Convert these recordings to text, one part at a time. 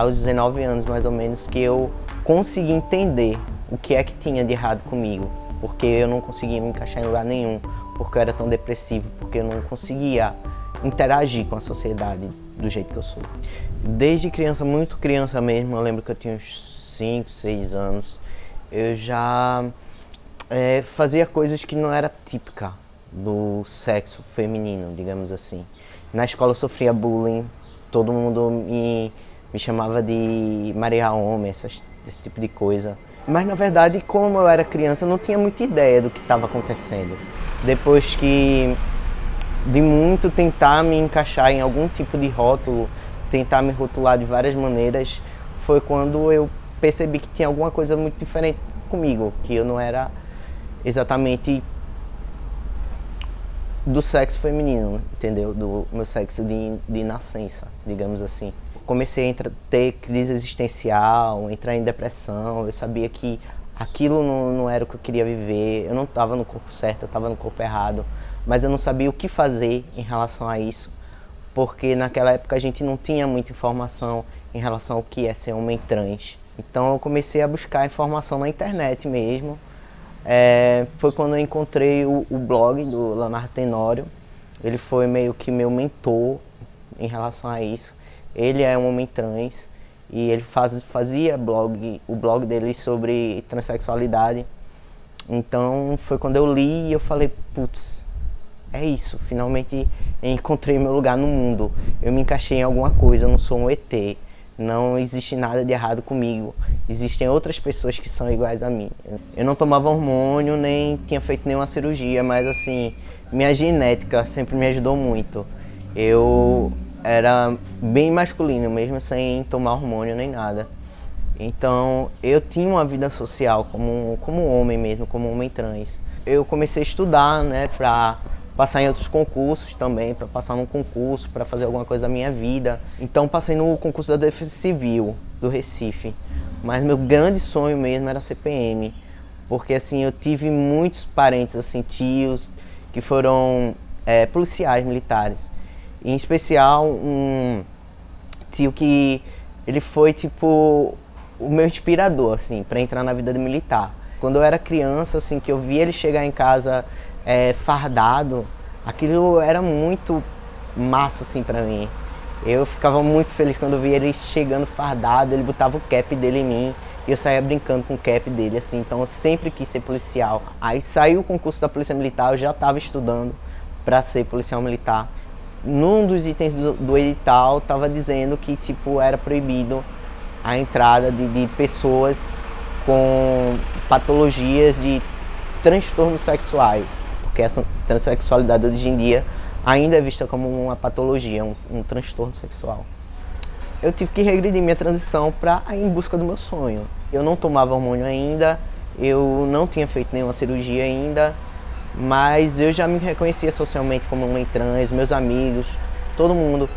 aos 19 anos mais ou menos que eu consegui entender o que é que tinha de errado comigo, porque eu não conseguia me encaixar em lugar nenhum, porque eu era tão depressivo, porque eu não conseguia interagir com a sociedade do jeito que eu sou. Desde criança, muito criança mesmo, eu lembro que eu tinha uns 5, 6 anos, eu já fazia coisas que não era típica do sexo feminino, digamos assim. Na escola eu sofria bullying, todo mundo me chamava de Maria Homem, esse tipo de coisa. Mas na verdade, como eu era criança, eu não tinha muita ideia do que estava acontecendo. Depois de muito tentar me encaixar em algum tipo de rótulo, tentar me rotular de várias maneiras, foi quando eu percebi que tinha alguma coisa muito diferente comigo, que eu não era exatamente do sexo feminino, entendeu? Do meu sexo de nascença, digamos assim. Comecei a ter crise existencial, entrar em depressão, eu sabia que aquilo não era o que eu queria viver, eu não estava no corpo certo, eu estava no corpo errado, mas eu não sabia o que fazer em relação a isso, porque naquela época a gente não tinha muita informação em relação ao que é ser homem trans. Então eu comecei a buscar informação na internet mesmo. Foi quando eu encontrei o blog do Leonardo Tenório. Ele foi meio que meu mentor em relação a isso. Ele é um homem trans e ele fazia o blog dele sobre transexualidade. Então foi quando eu li e eu falei, putz, é isso, finalmente encontrei meu lugar no mundo. Eu me encaixei em alguma coisa, eu não sou um ET. Não existe nada de errado comigo. Existem outras pessoas que são iguais a mim. Eu não tomava hormônio, nem tinha feito nenhuma cirurgia, mas assim, minha genética sempre me ajudou muito. Eu era bem masculino, mesmo sem tomar hormônio nem nada. Então, eu tinha uma vida social como homem mesmo, como homem trans. Eu comecei a estudar, né, pra passar em outros concursos também, para passar num concurso, para fazer alguma coisa da minha vida. Então passei no concurso da Defesa Civil do Recife, mas meu grande sonho mesmo era ser PM, porque assim eu tive muitos parentes, assim, tios que foram policiais militares, em especial um tio que ele foi tipo o meu inspirador assim para entrar na vida de militar. Quando eu era criança, assim, que eu via ele chegar em casa fardado, aquilo era muito massa assim pra mim. Eu ficava muito feliz quando eu via ele chegando fardado, ele botava o cap dele em mim e eu saía brincando com o cap dele, assim. Então eu sempre quis ser policial. Aí saiu o concurso da Polícia Militar, eu já estava estudando para ser policial militar. Num dos itens do edital estava dizendo que tipo era proibido a entrada de pessoas com patologias de transtornos sexuais, porque essa transexualidade hoje em dia ainda é vista como uma patologia, um transtorno sexual. Eu tive que regredir minha transição para ir em busca do meu sonho. Eu não tomava hormônio ainda, eu não tinha feito nenhuma cirurgia ainda, mas eu já me reconhecia socialmente como um homem trans, meus amigos, todo mundo.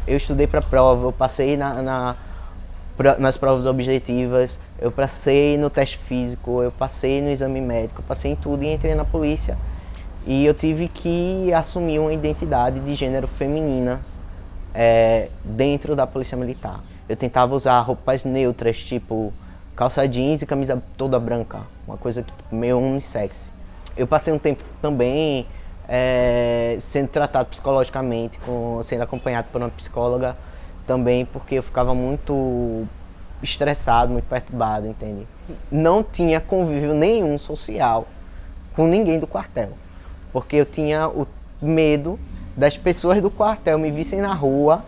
Eu estudei para a prova, eu passei nas provas objetivas, eu passei no teste físico, eu passei no exame médico, eu passei em tudo e entrei na polícia. E eu tive que assumir uma identidade de gênero feminina dentro da polícia militar. Eu tentava usar roupas neutras, tipo calça jeans e camisa toda branca, uma coisa meio unissex. Eu passei um tempo também sendo tratado psicologicamente, sendo acompanhado por uma psicóloga também, porque eu ficava muito estressado, muito perturbado, entende? Não tinha convívio nenhum social com ninguém do quartel, porque eu tinha o medo das pessoas do quartel me vissem na rua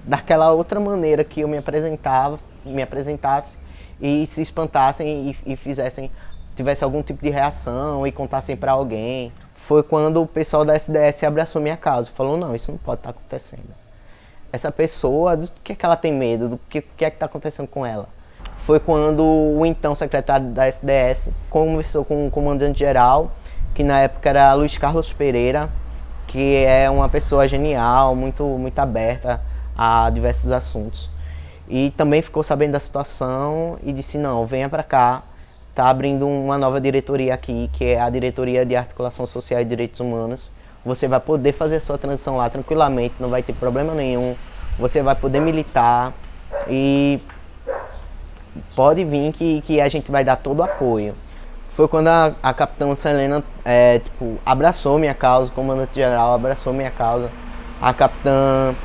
daquela outra maneira que eu me apresentasse e se espantassem e tivesse algum tipo de reação e contassem para alguém. Foi quando o pessoal da SDS abraçou minha causa, falou, não, isso não pode estar acontecendo. Essa pessoa, do que é que ela tem medo, do que é que está acontecendo com ela? Foi quando o então secretário da SDS conversou com o comandante-geral, que na época era Luiz Carlos Pereira, que é uma pessoa genial, muito aberta a diversos assuntos. E também ficou sabendo da situação e disse, não, venha para cá, está abrindo uma nova diretoria aqui, que é a Diretoria de Articulação Social e Direitos Humanos. Você vai poder fazer sua transição lá tranquilamente, não vai ter problema nenhum. Você vai poder militar e pode vir que a gente vai dar todo o apoio. Foi quando a capitã Selena abraçou minha causa, o comandante-geral abraçou minha causa. A capitã,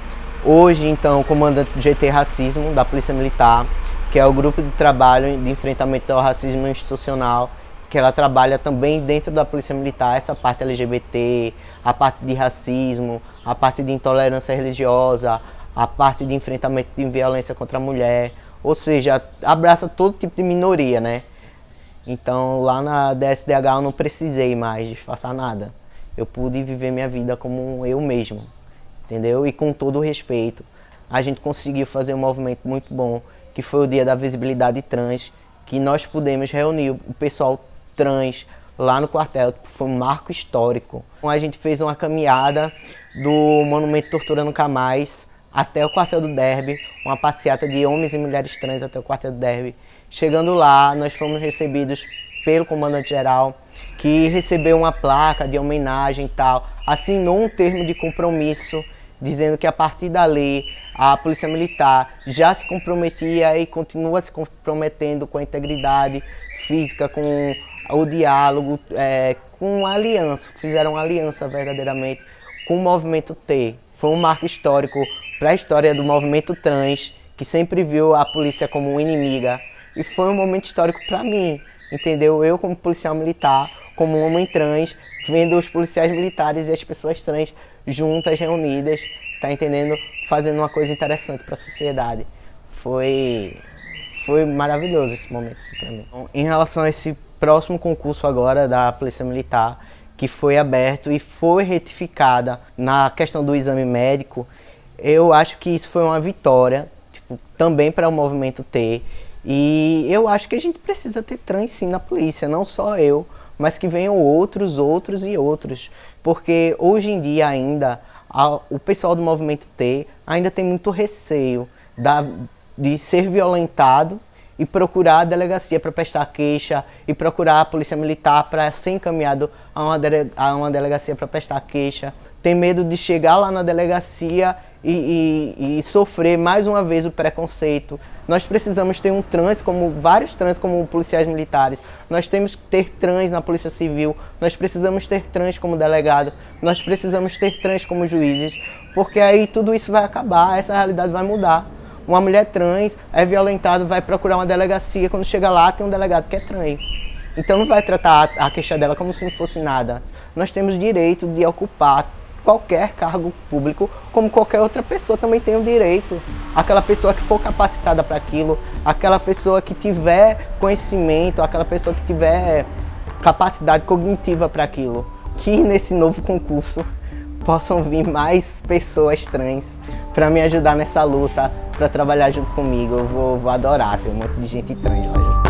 hoje então, comandante do GT Racismo, da Polícia Militar, que é o grupo de trabalho de enfrentamento ao racismo institucional, que ela trabalha também dentro da Polícia Militar, essa parte LGBT, a parte de racismo, a parte de intolerância religiosa, a parte de enfrentamento de violência contra a mulher, ou seja, abraça todo tipo de minoria, né? Então lá na DSDH eu não precisei mais disfarçar nada. Eu pude viver minha vida como eu mesmo, entendeu? E com todo o respeito. A gente conseguiu fazer um movimento muito bom, que foi o Dia da Visibilidade Trans, que nós pudemos reunir o pessoal trans lá no quartel. Foi um marco histórico. A gente fez uma caminhada do Monumento Tortura Nunca Mais até o quartel do Derby, uma passeata de homens e mulheres trans até o quartel do Derby. Chegando lá, nós fomos recebidos pelo comandante-geral, que recebeu uma placa de homenagem e tal, assinou um termo de compromisso, dizendo que a partir dali a Polícia Militar já se comprometia e continua se comprometendo com a integridade física, com o diálogo, com a aliança. Fizeram uma aliança verdadeiramente com o movimento T. Foi um marco histórico para a história do movimento trans, que sempre viu a polícia como inimiga. E foi um momento histórico para mim, entendeu? Eu como policial militar, como um homem trans, vendo os policiais militares e as pessoas trans juntas, reunidas, tá entendendo? Fazendo uma coisa interessante para a sociedade. Foi maravilhoso esse momento assim, para mim. Em relação a esse próximo concurso agora da Polícia Militar, que foi aberto e foi retificada na questão do exame médico, eu acho que isso foi uma vitória, também para o movimento T. E eu acho que a gente precisa ter trans sim na polícia, não só eu, mas que venham outros e outros. Porque hoje em dia ainda, o pessoal do movimento T ainda tem muito receio de ser violentado e procurar a delegacia para prestar queixa e procurar a polícia militar para ser encaminhado a uma delegacia para prestar queixa. Tem medo de chegar lá na delegacia e sofrer mais uma vez o preconceito. Nós precisamos ter um trans, vários trans como policiais militares. Nós temos que ter trans na Polícia Civil. Nós precisamos ter trans como delegado. Nós precisamos ter trans como juízes. Porque aí tudo isso vai acabar, essa realidade vai mudar. Uma mulher trans é violentada, vai procurar uma delegacia. Quando chega lá, tem um delegado que é trans. Então não vai tratar a queixa dela como se não fosse nada. Nós temos direito de ocupar qualquer cargo público, como qualquer outra pessoa também tem o direito. Aquela pessoa que for capacitada para aquilo, aquela pessoa que tiver conhecimento, aquela pessoa que tiver capacidade cognitiva para aquilo. Que nesse novo concurso possam vir mais pessoas trans para me ajudar nessa luta, para trabalhar junto comigo. Eu vou adorar ter um monte de gente trans lá junto.